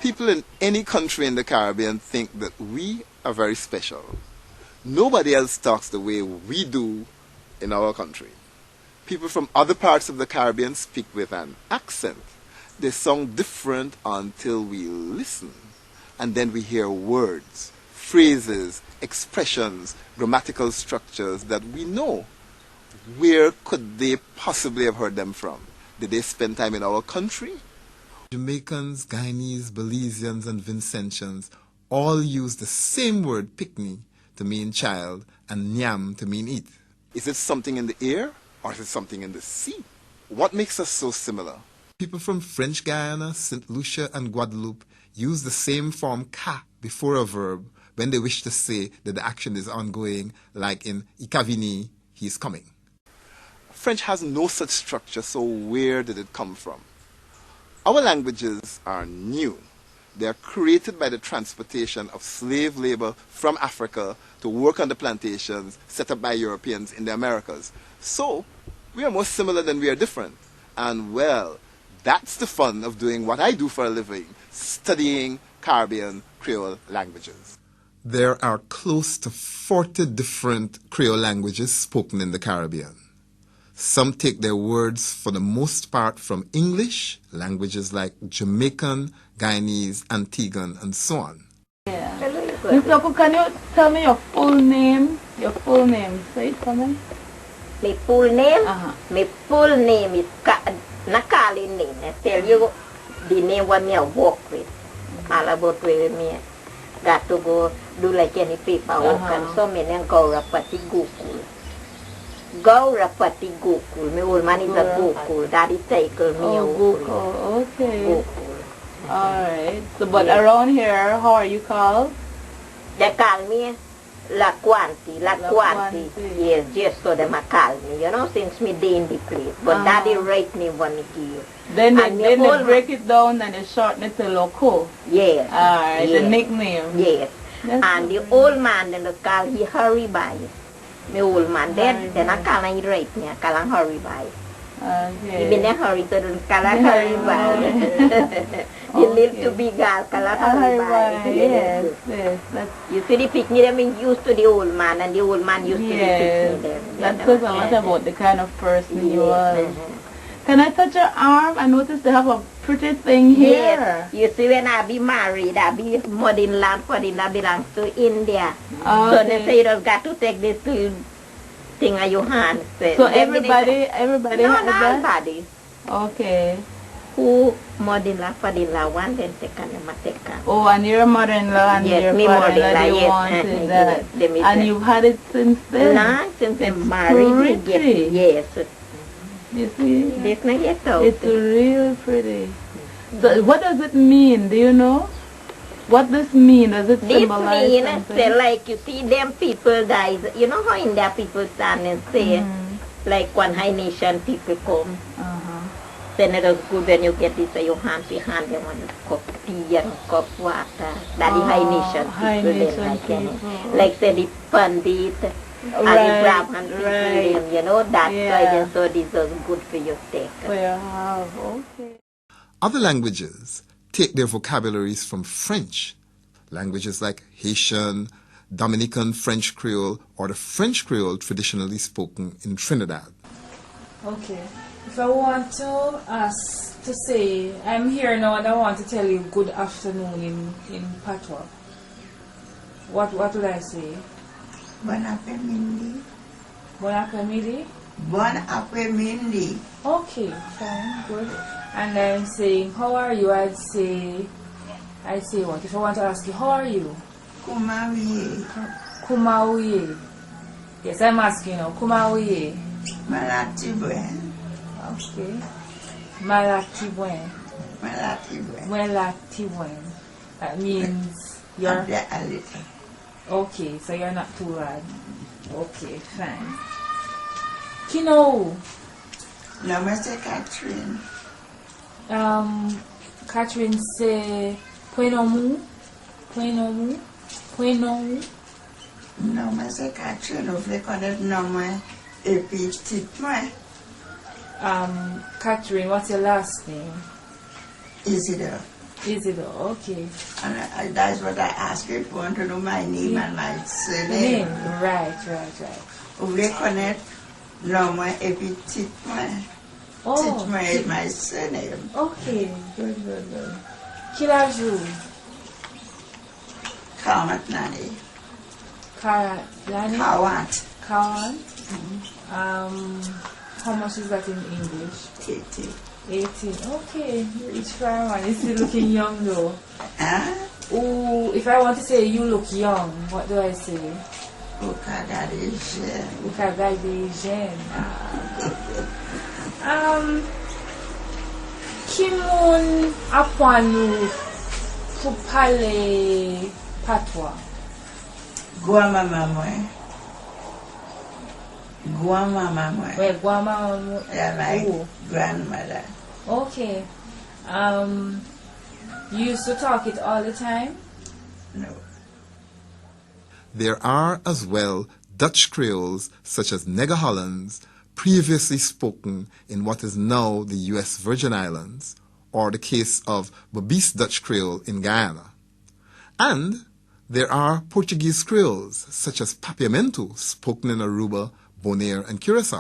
People in any country in the Caribbean think that we are very special. Nobody else talks the way we do in our country. People from other parts of the Caribbean speak with an accent. They sound different until we listen. And then we hear words, phrases, expressions, grammatical structures that we know. Where could they possibly have heard them from? Did they spend time in our country? Jamaicans, Guyanese, Belizeans, and Vincentians all use the same word picnic to mean child and nyam to mean eat. Is it something in the air or is it something in the sea? What makes us so similar? People from French Guiana, St. Lucia, and Guadeloupe use the same form ka before a verb when they wish to say that the action is ongoing, like in ikavini, he is coming. French has no such structure, so where did it come from? Our languages are new. They are created by the transportation of slave labor from Africa to work on the plantations set up by Europeans in the Americas. So, we are more similar than we are different. And well, that's the fun of doing what I do for a living, studying Caribbean Creole languages. There are close to 40 different Creole languages spoken in the Caribbean. Some take their words for the most part from English, languages like Jamaican, Guyanese, Antiguan, and so on. Yeah. Mr. Oku, can you tell me your full name? Your full name. Say it for me. My full name? My full name is Nakali name. I tell you the name what me I work with. All about where me got to go do like any paperwork and so many go rapati Google. Go rapati Google. My old man is a Google. Daddy take me Google. Okay. Google. Alright. So but around here, how are you called? They call me La Quanti. Yes, just so they call me, you know, since me day in the place. But Daddy write me one here. Then they break it down and they shorten it to Loco. Yes. Alright, the nickname. Yes. That's and the old man then they call he Hurry By. My old man then I call him right me, I call him Hurry By. Okay. He been a hurry to do call him Hurry By. He live to be girl, call him Hurry By. Yes, yes. You see the picnic them used to the old man and the old man used to the picnic them. That says a lot about the kind of person you are. Can I touch your arm? I noticed they have a pretty thing here. Yes. You see, when I be married, I be mother-in-law, father-in-law belongs to India. Okay. So they say you just got to take this thing on your hand. So everybody has that? Nobody. Okay. Who mother-in-law, father-in-law want, then take on them, take on. Oh, and your mother-in-law and your father-in-law, they wanted that. And you've had it since then? No, since I'm married. Yes. You see? It's real pretty. So what does it mean? Do you know? What this mean? Does it symbolize something? Say like you see them people die. You know how India people stand and say like one High Nation people come. Then it is good when you get this you hand behind them one cup tea and cup water. That is High Nation people. Like say the Pandit. Right. You know, that's why so this is good for your take. Okay. Other languages take their vocabularies from French. Languages like Haitian, Dominican French Creole, or the French Creole traditionally spoken in Trinidad. Okay. If I want to ask to say, I'm here now and I want to tell you good afternoon in Patois. What would I say? Bon après-midi. Bon après-midi? Bon après-midi. Okay, fine, good. And I'm saying, how are you? I'd say what? If I want to ask you, how are you? Kumawiye. Kumawiye. Yes, I'm asking now. Kumawiye. Malati buen. Okay. Malati buen. Malati buen. Malati buen. That means you're... A little. Okay, so you're not too bad. Okay, fine. Kino. No, Mr. Catherine. Catherine say Poinomu. Poinomu. Poinomu. No, Mr. Catherine, vous voulez connaître non moi et puis petite moi. Catherine, what's your last name? Isidore. Is it? Okay. And that's what I asked you. You want to know my name and my Name. surname. Right. Vous voulez connaître non, moi, et puis titre-moi. Oh. Titre-moi est my surname. Okay. Good. Quel âge vous? 40 l'année. 40 l'année? 40. 40. How much is that in English? 80. 18. Okay. Each fireman is still looking young though. Huh? Ooh, if I want to say you look young, what do I say? Au Canada, O cagal de higiene. Qui moun apprend nous pour parler patois? Guamama moi. Guamama moi. Ouais, Guama. Yeah, my Oh. grandmother. Okay. You used to talk it all the time? No. There are as well Dutch Creoles such as Nega Hollands, previously spoken in what is now the U.S. Virgin Islands, or the case of Berbice Dutch Creole in Guyana. And there are Portuguese Creoles such as Papiamento, spoken in Aruba, Bonaire, and Curacao.